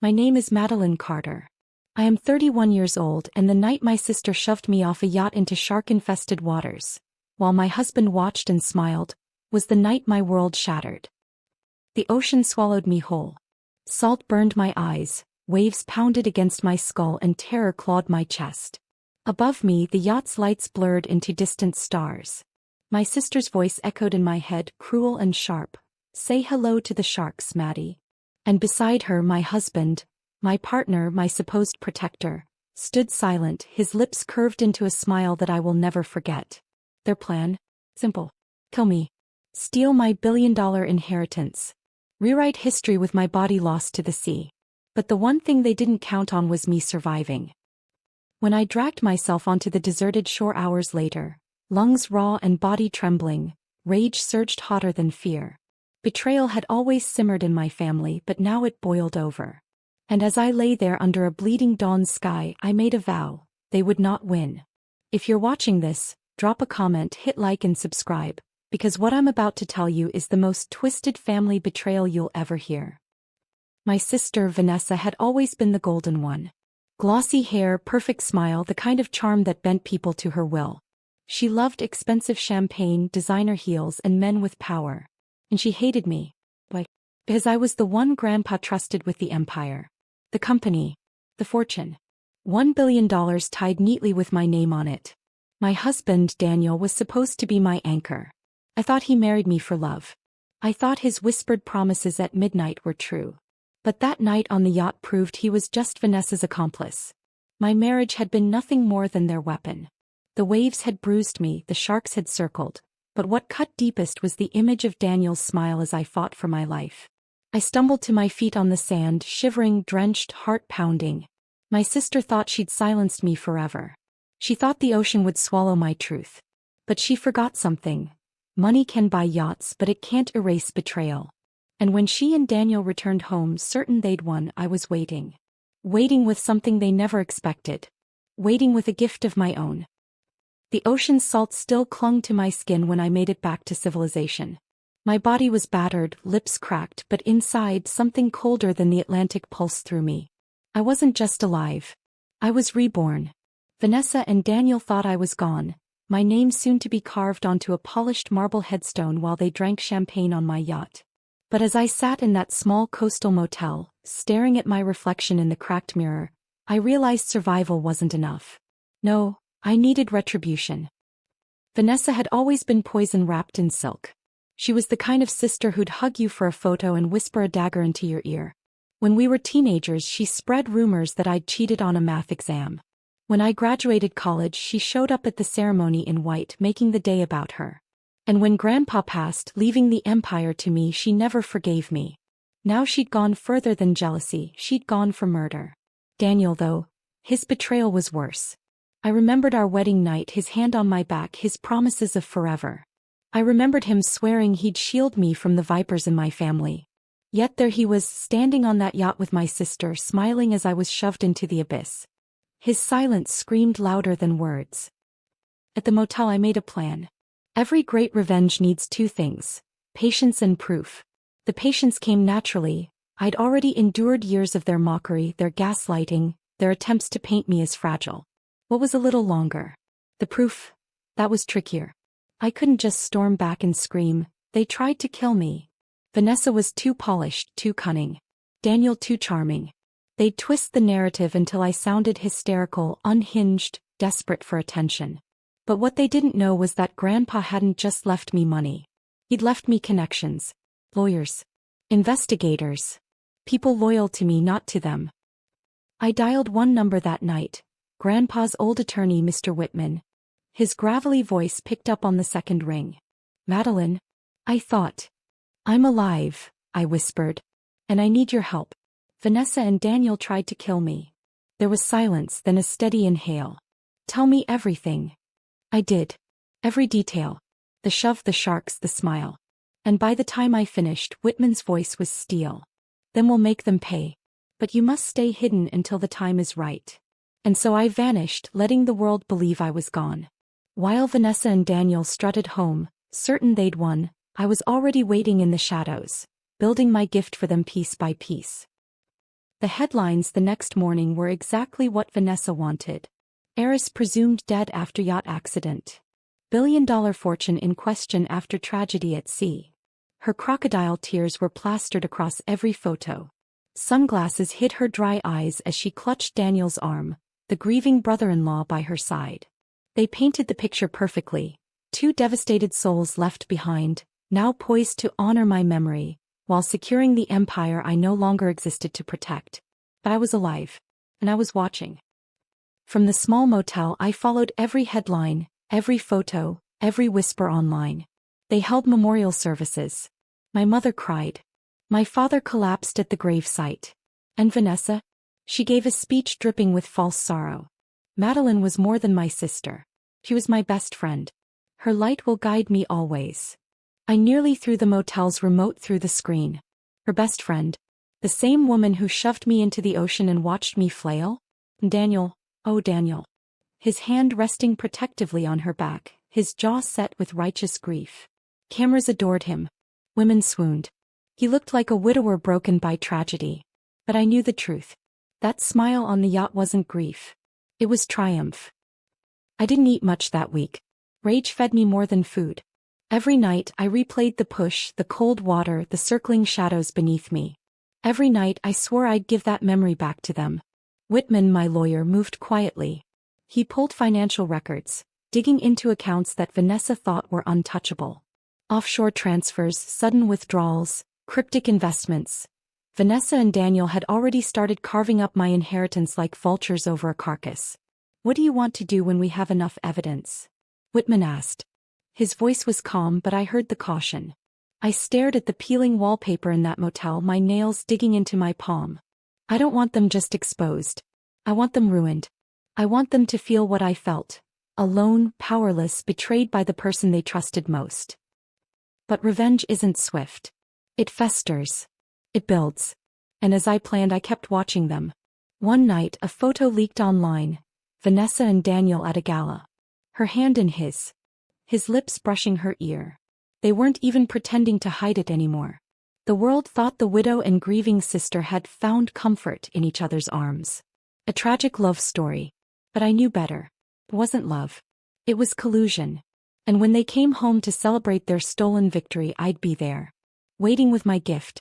My name is Madeline Carter. I am 31 years old, and the night my sister shoved me off a yacht into shark-infested waters, while my husband watched and smiled, was the night my world shattered. The ocean swallowed me whole. Salt burned my eyes, waves pounded against my skull, and terror clawed my chest. Above me, the yacht's lights blurred into distant stars. My sister's voice echoed in my head, cruel and sharp. "Say hello to the sharks, Maddie." And beside her, my husband, my partner, my supposed protector, stood silent, his lips curved into a smile that I will never forget. Their plan? Simple. Kill me. Steal my billion-dollar inheritance. Rewrite history with my body lost to the sea. But the one thing they didn't count on was me surviving. When I dragged myself onto the deserted shore hours later, lungs raw and body trembling, rage surged hotter than fear. Betrayal had always simmered in my family, but now it boiled over. And as I lay there under a bleeding dawn sky, I made a vow: they would not win. If you're watching this, drop a comment, hit like and subscribe, because what I'm about to tell you is the most twisted family betrayal you'll ever hear. My sister, Vanessa, had always been the golden one. Glossy hair, perfect smile, the kind of charm that bent people to her will. She loved expensive champagne, designer heels, and men with power. And she hated me. Why? Because I was the one Grandpa trusted with the empire. The company. The fortune. $1 billion tied neatly with my name on it. My husband, Daniel, was supposed to be my anchor. I thought he married me for love. I thought his whispered promises at midnight were true. But that night on the yacht proved he was just Vanessa's accomplice. My marriage had been nothing more than their weapon. The waves had bruised me, the sharks had circled, but what cut deepest was the image of Daniel's smile as I fought for my life. I stumbled to my feet on the sand, shivering, drenched, heart pounding. My sister thought she'd silenced me forever. She thought the ocean would swallow my truth. But she forgot something. Money can buy yachts, but it can't erase betrayal. And when she and Daniel returned home, certain they'd won, I was waiting. Waiting with something they never expected. Waiting with a gift of my own. The ocean's salt still clung to my skin when I made it back to civilization. My body was battered, lips cracked, but inside something colder than the Atlantic pulsed through me. I wasn't just alive. I was reborn. Vanessa and Daniel thought I was gone, my name soon to be carved onto a polished marble headstone while they drank champagne on my yacht. But as I sat in that small coastal motel, staring at my reflection in the cracked mirror, I realized survival wasn't enough. No, I needed retribution. Vanessa had always been poison wrapped in silk. She was the kind of sister who'd hug you for a photo and whisper a dagger into your ear. When we were teenagers, she spread rumors that I'd cheated on a math exam. When I graduated college, she showed up at the ceremony in white, making the day about her. And when Grandpa passed, leaving the empire to me, she never forgave me. Now she'd gone further than jealousy, she'd gone for murder. Daniel, though, his betrayal was worse. I remembered our wedding night, his hand on my back, his promises of forever. I remembered him swearing he'd shield me from the vipers in my family. Yet there he was, standing on that yacht with my sister, smiling as I was shoved into the abyss. His silence screamed louder than words. At the motel I made a plan. Every great revenge needs two things: patience and proof. The patience came naturally. I'd already endured years of their mockery, their gaslighting, their attempts to paint me as fragile. What was a little longer? The proof? That was trickier. I couldn't just storm back and scream. They tried to kill me. Vanessa was too polished, too cunning. Daniel too charming. They'd twist the narrative until I sounded hysterical, unhinged, desperate for attention. But what they didn't know was that Grandpa hadn't just left me money. He'd left me connections. Lawyers. Investigators. People loyal to me, not to them. I dialed one number that night. Grandpa's old attorney, Mr. Whitman. His gravelly voice picked up on the second ring. "Madeline," I thought. "I'm alive," I whispered. "And I need your help. Vanessa and Daniel tried to kill me." There was silence, then a steady inhale. "Tell me everything." I did. Every detail. The shove, the sharks, the smile. And by the time I finished, Whitman's voice was steel. "Then we'll make them pay. But you must stay hidden until the time is right." And so I vanished, letting the world believe I was gone. While Vanessa and Daniel strutted home, certain they'd won, I was already waiting in the shadows, building my gift for them piece by piece. The headlines the next morning were exactly what Vanessa wanted. Heiress presumed dead after yacht accident. Billion-dollar fortune in question after tragedy at sea. Her crocodile tears were plastered across every photo. Sunglasses hid her dry eyes as she clutched Daniel's arm, the grieving brother-in-law by her side. They painted the picture perfectly. Two devastated souls left behind, now poised to honor my memory, while securing the empire I no longer existed to protect. But I was alive. And I was watching. From the small motel I followed every headline, every photo, every whisper online. They held memorial services. My mother cried. My father collapsed at the gravesite. And Vanessa? She gave a speech dripping with false sorrow. Madeline was more than my sister. She was my best friend. Her light will guide me always. I nearly threw the motel's remote through the screen. Her best friend. The same woman who shoved me into the ocean and watched me flail? Daniel, oh Daniel. His hand resting protectively on her back, his jaw set with righteous grief. Cameras adored him. Women swooned. He looked like a widower broken by tragedy. But I knew the truth. That smile on the yacht wasn't grief. It was triumph. I didn't eat much that week. Rage fed me more than food. Every night I replayed the push, the cold water, the circling shadows beneath me. Every night I swore I'd give that memory back to them. Whitman, my lawyer, moved quietly. He pulled financial records, digging into accounts that Vanessa thought were untouchable. Offshore transfers, sudden withdrawals, cryptic investments. Vanessa and Daniel had already started carving up my inheritance like vultures over a carcass. What do you want to do when we have enough evidence? Whitman asked. His voice was calm, but I heard the caution. I stared at the peeling wallpaper in that motel, my nails digging into my palm. I don't want them just exposed. I want them ruined. I want them to feel what I felt. Alone, powerless, betrayed by the person they trusted most. But revenge isn't swift. It festers. It builds. And as I planned, I kept watching them. One night, a photo leaked online. Vanessa and Daniel at a gala. Her hand in his lips brushing her ear. They weren't even pretending to hide it anymore. The world thought the widow and grieving sister had found comfort in each other's arms. A tragic love story. But I knew better. It wasn't love. It was collusion. And when they came home to celebrate their stolen victory, I'd be there. Waiting with my gift.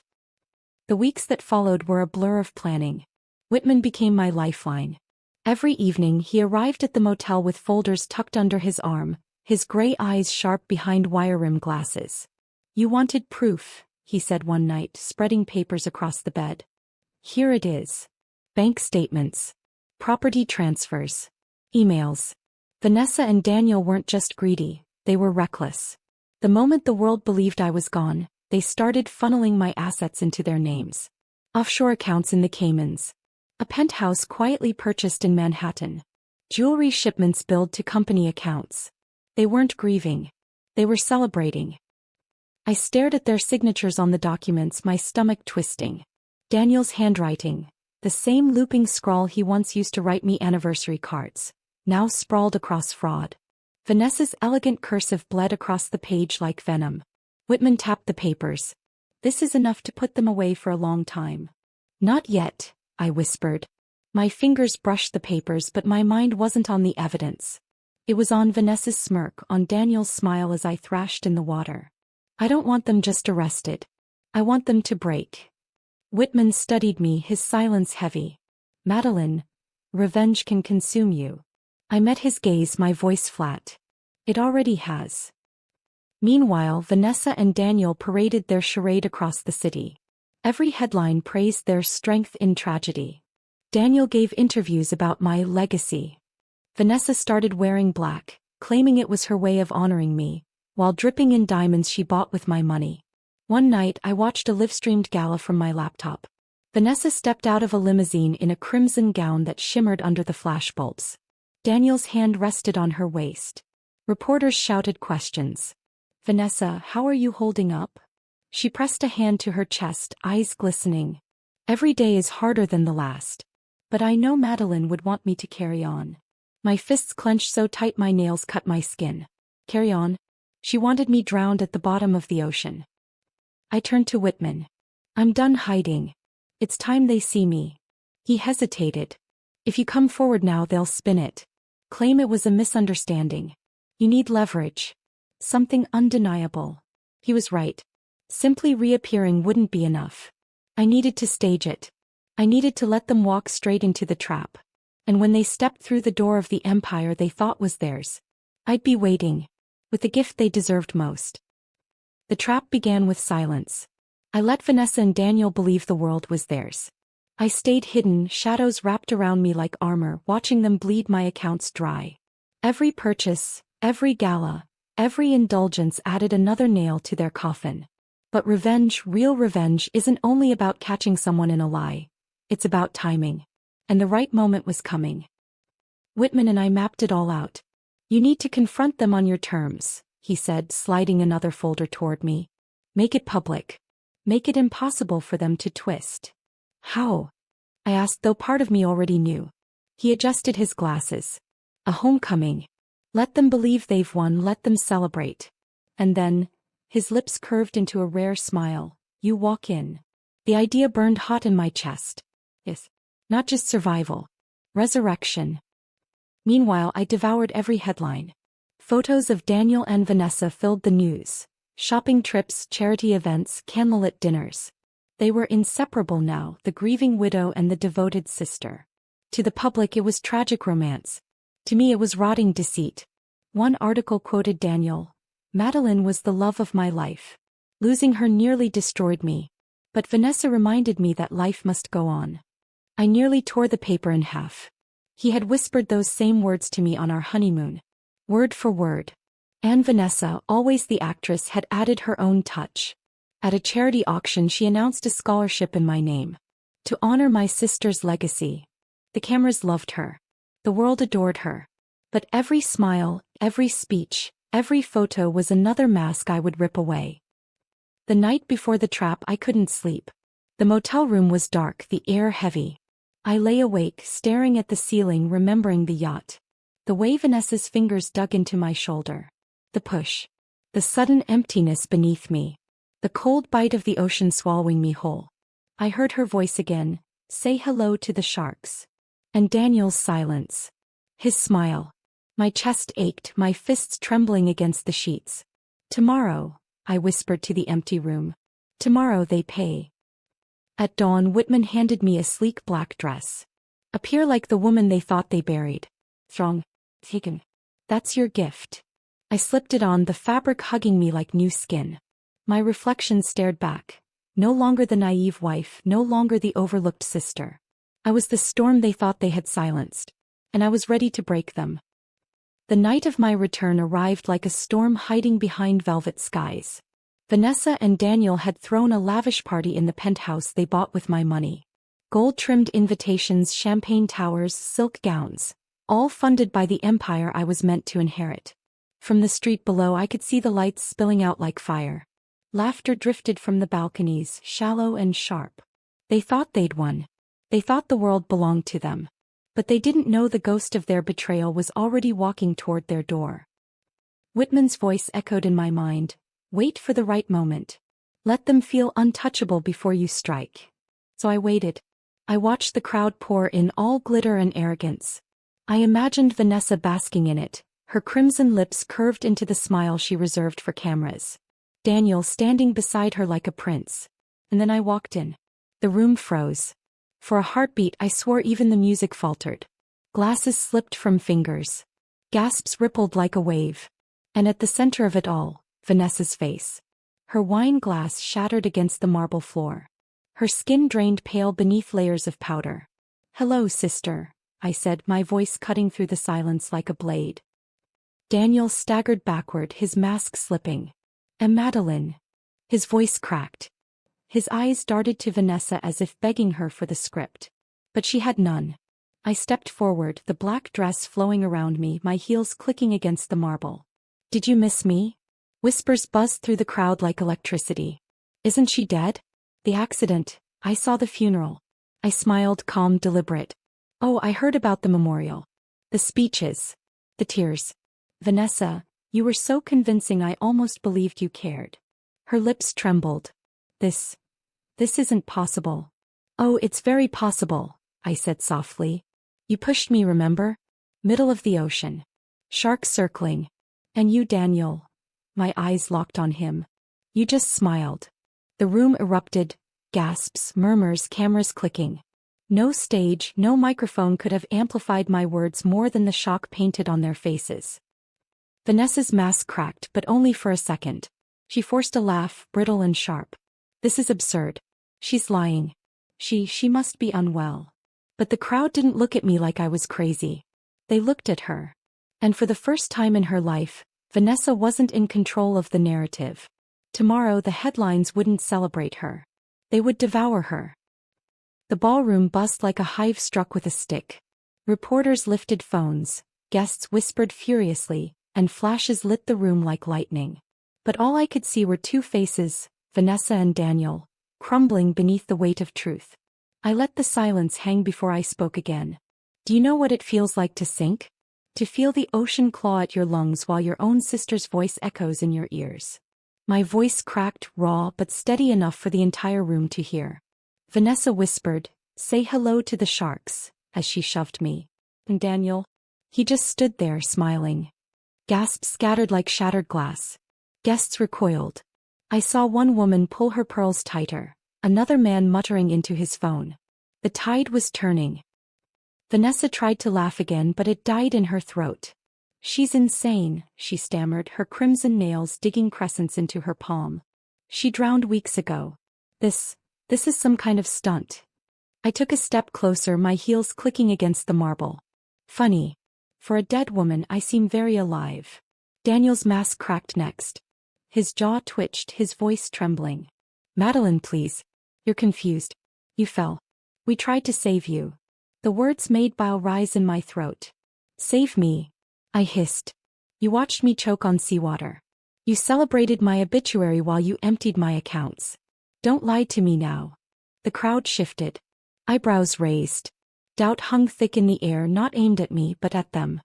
The weeks that followed were a blur of planning. Whitman became my lifeline. Every evening he arrived at the motel with folders tucked under his arm, his gray eyes sharp behind wire-rimmed glasses. You wanted proof, he said one night, spreading papers across the bed. Here it is. Bank statements. Property transfers. Emails. Vanessa and Daniel weren't just greedy, they were reckless. The moment the world believed I was gone, they started funneling my assets into their names. Offshore accounts in the Caymans. A penthouse quietly purchased in Manhattan. Jewelry shipments billed to company accounts. They weren't grieving. They were celebrating. I stared at their signatures on the documents, my stomach twisting. Daniel's handwriting, the same looping scrawl he once used to write me anniversary cards, now sprawled across fraud. Vanessa's elegant cursive bled across the page like venom. Whitman tapped the papers. This is enough to put them away for a long time. Not yet, I whispered. My fingers brushed the papers, but my mind wasn't on the evidence. It was on Vanessa's smirk, on Daniel's smile as I thrashed in the water. I don't want them just arrested. I want them to break. Whitman studied me, his silence heavy. Madeline, revenge can consume you. I met his gaze, my voice flat. It already has. Meanwhile, Vanessa and Daniel paraded their charade across the city. Every headline praised their strength in tragedy. Daniel gave interviews about my legacy. Vanessa started wearing black, claiming it was her way of honoring me, while dripping in diamonds she bought with my money. One night I watched a live-streamed gala from my laptop. Vanessa stepped out of a limousine in a crimson gown that shimmered under the flashbulbs. Daniel's hand rested on her waist. Reporters shouted questions. Vanessa, how are you holding up? She pressed a hand to her chest, eyes glistening. Every day is harder than the last. But I know Madeline would want me to carry on. My fists clenched so tight my nails cut my skin. Carry on? She wanted me drowned at the bottom of the ocean. I turned to Whitman. I'm done hiding. It's time they see me. He hesitated. If you come forward now, they'll spin it. Claim it was a misunderstanding. You need leverage. Something undeniable. He was right. Simply reappearing wouldn't be enough. I needed to stage it. I needed to let them walk straight into the trap. And when they stepped through the door of the empire they thought was theirs, I'd be waiting, with the gift they deserved most. The trap began with silence. I let Vanessa and Daniel believe the world was theirs. I stayed hidden, shadows wrapped around me like armor, watching them bleed my accounts dry. Every purchase, every gala, every indulgence added another nail to their coffin. But revenge, real revenge, isn't only about catching someone in a lie. It's about timing. And the right moment was coming. Whitman and I mapped it all out. You need to confront them on your terms, he said, sliding another folder toward me. Make it public. Make it impossible for them to twist. How? I asked, though part of me already knew. He adjusted his glasses. A homecoming. Let them believe they've won, let them celebrate. And then, his lips curved into a rare smile. You walk in. The idea burned hot in my chest. Yes. Not just survival. Resurrection. Meanwhile, I devoured every headline. Photos of Daniel and Vanessa filled the news. Shopping trips, charity events, candlelit dinners. They were inseparable now, the grieving widow and the devoted sister. To the public it was tragic romance. To me it was rotting deceit. One article quoted Daniel. Madeline was the love of my life. Losing her nearly destroyed me. But Vanessa reminded me that life must go on. I nearly tore the paper in half. He had whispered those same words to me on our honeymoon. Word for word. And Vanessa, always the actress, had added her own touch. At a charity auction she announced a scholarship in my name. To honor my sister's legacy. The cameras loved her. The world adored her. But every smile, every speech, every photo was another mask I would rip away. The night before the trap I couldn't sleep. The motel room was dark, the air heavy. I lay awake, staring at the ceiling, remembering the yacht. The way Vanessa's fingers dug into my shoulder. The push. The sudden emptiness beneath me. The cold bite of the ocean swallowing me whole. I heard her voice again, say hello to the sharks. And Daniel's silence. His smile. My chest ached, my fists trembling against the sheets. Tomorrow, I whispered to the empty room. Tomorrow they pay. At dawn Whitman handed me a sleek black dress. Appear like the woman they thought they buried. Throng. Taken. That's your gift. I slipped it on, the fabric hugging me like new skin. My reflection stared back. No longer the naive wife, no longer the overlooked sister. I was the storm they thought they had silenced. And I was ready to break them. The night of my return arrived like a storm hiding behind velvet skies. Vanessa and Daniel had thrown a lavish party in the penthouse they bought with my money. Gold-trimmed invitations, champagne towers, silk gowns. All funded by the empire I was meant to inherit. From the street below I could see the lights spilling out like fire. Laughter drifted from the balconies, shallow and sharp. They thought they'd won. They thought the world belonged to them. But they didn't know the ghost of their betrayal was already walking toward their door. Whitman's voice echoed in my mind. Wait for the right moment. Let them feel untouchable before you strike. So I waited. I watched the crowd pour in, all glitter and arrogance. I imagined Vanessa basking in it, her crimson lips curved into the smile she reserved for cameras. Daniel standing beside her like a prince. And then I walked in. The room froze. For a heartbeat I swore even the music faltered. Glasses slipped from fingers. Gasps rippled like a wave. And at the center of it all, Vanessa's face. Her wine glass shattered against the marble floor. Her skin drained pale beneath layers of powder. Hello, sister, I said, my voice cutting through the silence like a blade. Daniel staggered backward, his mask slipping. And Madeline. His voice cracked. His eyes darted to Vanessa as if begging her for the script. But she had none. I stepped forward, the black dress flowing around me, my heels clicking against the marble. Did you miss me? Whispers buzzed through the crowd like electricity. Isn't she dead? The accident. I saw the funeral. I smiled, calm, deliberate. Oh, I heard about the memorial. The speeches. The tears. Vanessa, you were so convincing I almost believed you cared. Her lips trembled. This isn't possible. Oh, it's very possible, I said softly. You pushed me, remember? Middle of the ocean. Sharks circling. And you, Daniel. My eyes locked on him. You just smiled. The room erupted, gasps, murmurs, cameras clicking. No stage, no microphone could have amplified my words more than the shock painted on their faces. Vanessa's mask cracked, but only for a second. She forced a laugh, brittle and sharp. This is absurd. She's lying. She must be unwell. But the crowd didn't look at me like I was crazy. They looked at her. And for the first time in her life, Vanessa wasn't in control of the narrative. Tomorrow the headlines wouldn't celebrate her. They would devour her. The ballroom buzzed like a hive struck with a stick. Reporters lifted phones, guests whispered furiously, and flashes lit the room like lightning. But all I could see were two faces, Vanessa and Daniel, crumbling beneath the weight of truth. I let the silence hang before I spoke again. Do you know what it feels like to sink? To feel the ocean claw at your lungs while your own sister's voice echoes in your ears. My voice cracked, raw but steady enough for the entire room to hear. Vanessa whispered, "Say hello to the sharks," as she shoved me. And Daniel? He just stood there, smiling. Gasps scattered like shattered glass. Guests recoiled. I saw one woman pull her pearls tighter, another man muttering into his phone. The tide was turning. Vanessa tried to laugh again, but it died in her throat. "She's insane," she stammered, her crimson nails digging crescents into her palm. "She drowned weeks ago. This is some kind of stunt." I took a step closer, my heels clicking against the marble. Funny. For a dead woman I seem very alive. Daniel's mask cracked next. His jaw twitched, his voice trembling. "Madeline, please. You're confused. You fell. We tried to save you." The words made bile rise in my throat. "Save me," I hissed. "You watched me choke on seawater. You celebrated my obituary while you emptied my accounts. Don't lie to me now." The crowd shifted. Eyebrows raised. Doubt hung thick in the air, not aimed at me but at them.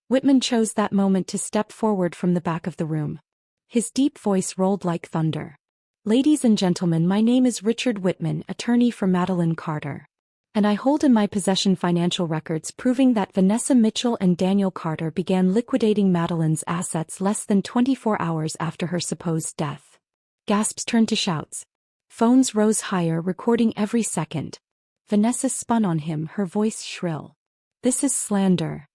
Whitman chose that moment to step forward from the back of the room. His deep voice rolled like thunder. "Ladies and gentlemen, my name is Richard Whitman, attorney for Madeline Carter. And I hold in my possession financial records proving that Vanessa Mitchell and Daniel Carter began liquidating Madeline's assets less than 24 hours after her supposed death." Gasps turned to shouts. Phones rose higher, recording every second. Vanessa spun on him, her voice shrill. "This is slander."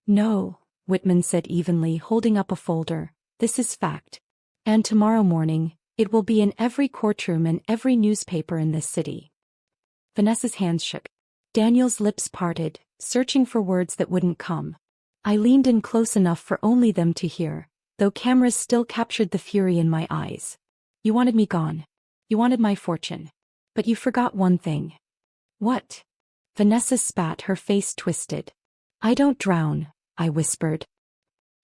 "No," Whitman said evenly, holding up a folder. "This is fact. And tomorrow morning, it will be in every courtroom and every newspaper in this city." Vanessa's hands shook. Daniel's lips parted, searching for words that wouldn't come. I leaned in close enough for only them to hear, though cameras still captured the fury in my eyes. "You wanted me gone. You wanted my fortune. But you forgot one thing." "What?" Vanessa spat, her face twisted. "I don't drown," I whispered.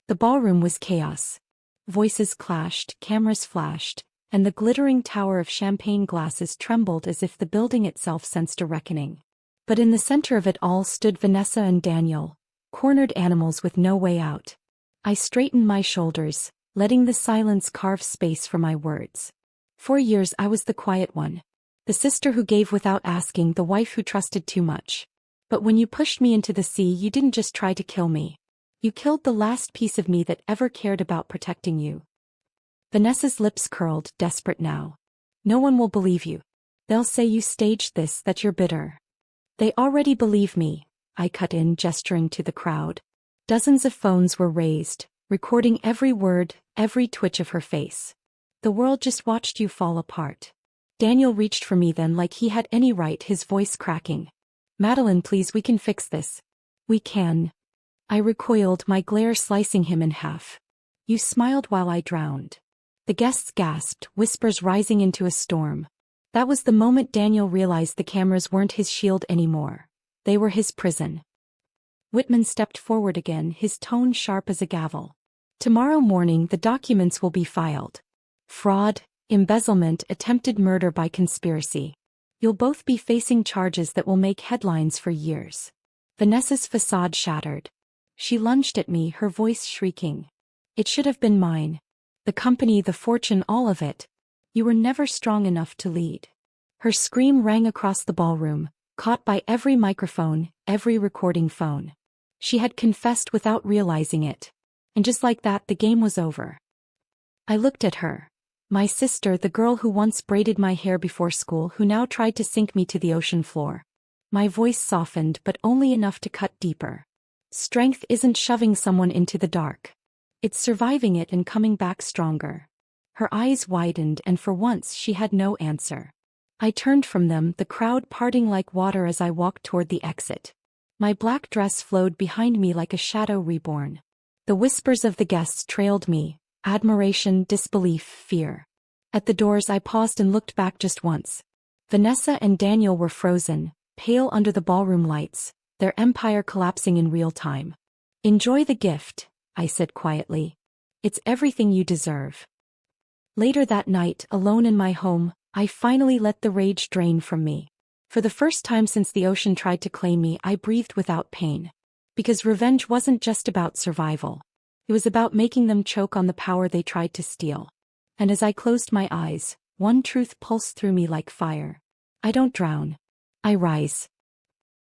The ballroom was chaos. Voices clashed, cameras flashed, and the glittering tower of champagne glasses trembled as if the building itself sensed a reckoning. But in the center of it all stood Vanessa and Daniel, cornered animals with no way out. I straightened my shoulders, letting the silence carve space for my words. For years I was the quiet one. The sister who gave without asking, the wife who trusted too much. But when you pushed me into the sea, you didn't just try to kill me. You killed the last piece of me that ever cared about protecting you. Vanessa's lips curled, desperate now. "No one will believe you. They'll say you staged this, that you're bitter." "They already believe me," I cut in, gesturing to the crowd. Dozens of phones were raised, recording every word, every twitch of her face. "The world just watched you fall apart." Daniel reached for me then like he had any right, his voice cracking. "Madeline, please, we can fix this." "We can." I recoiled, my glare slicing him in half. "You smiled while I drowned." The guests gasped, whispers rising into a storm. That was the moment Daniel realized the cameras weren't his shield anymore. They were his prison. Whitman stepped forward again, his tone sharp as a gavel. "Tomorrow morning the documents will be filed. Fraud, embezzlement, attempted murder by conspiracy. You'll both be facing charges that will make headlines for years." Vanessa's facade shattered. She lunged at me, her voice shrieking. "It should have been mine. The company, the fortune, all of it. You were never strong enough to lead." Her scream rang across the ballroom, caught by every microphone, every recording phone. She had confessed without realizing it. And just like that, the game was over. I looked at her. My sister, the girl who once braided my hair before school, who now tried to sink me to the ocean floor. My voice softened, but only enough to cut deeper. Strength isn't shoving someone into the dark. It's surviving it and coming back stronger. Her eyes widened, and for once she had no answer. I turned from them, the crowd parting like water as I walked toward the exit. My black dress flowed behind me like a shadow reborn. The whispers of the guests trailed me, admiration, disbelief, fear. At the doors I paused and looked back just once. Vanessa and Daniel were frozen, pale under the ballroom lights, their empire collapsing in real time. "Enjoy the gift," I said quietly. "It's everything you deserve." Later that night, alone in my home, I finally let the rage drain from me. For the first time since the ocean tried to claim me, I breathed without pain. Because revenge wasn't just about survival. It was about making them choke on the power they tried to steal. And as I closed my eyes, one truth pulsed through me like fire. I don't drown. I rise.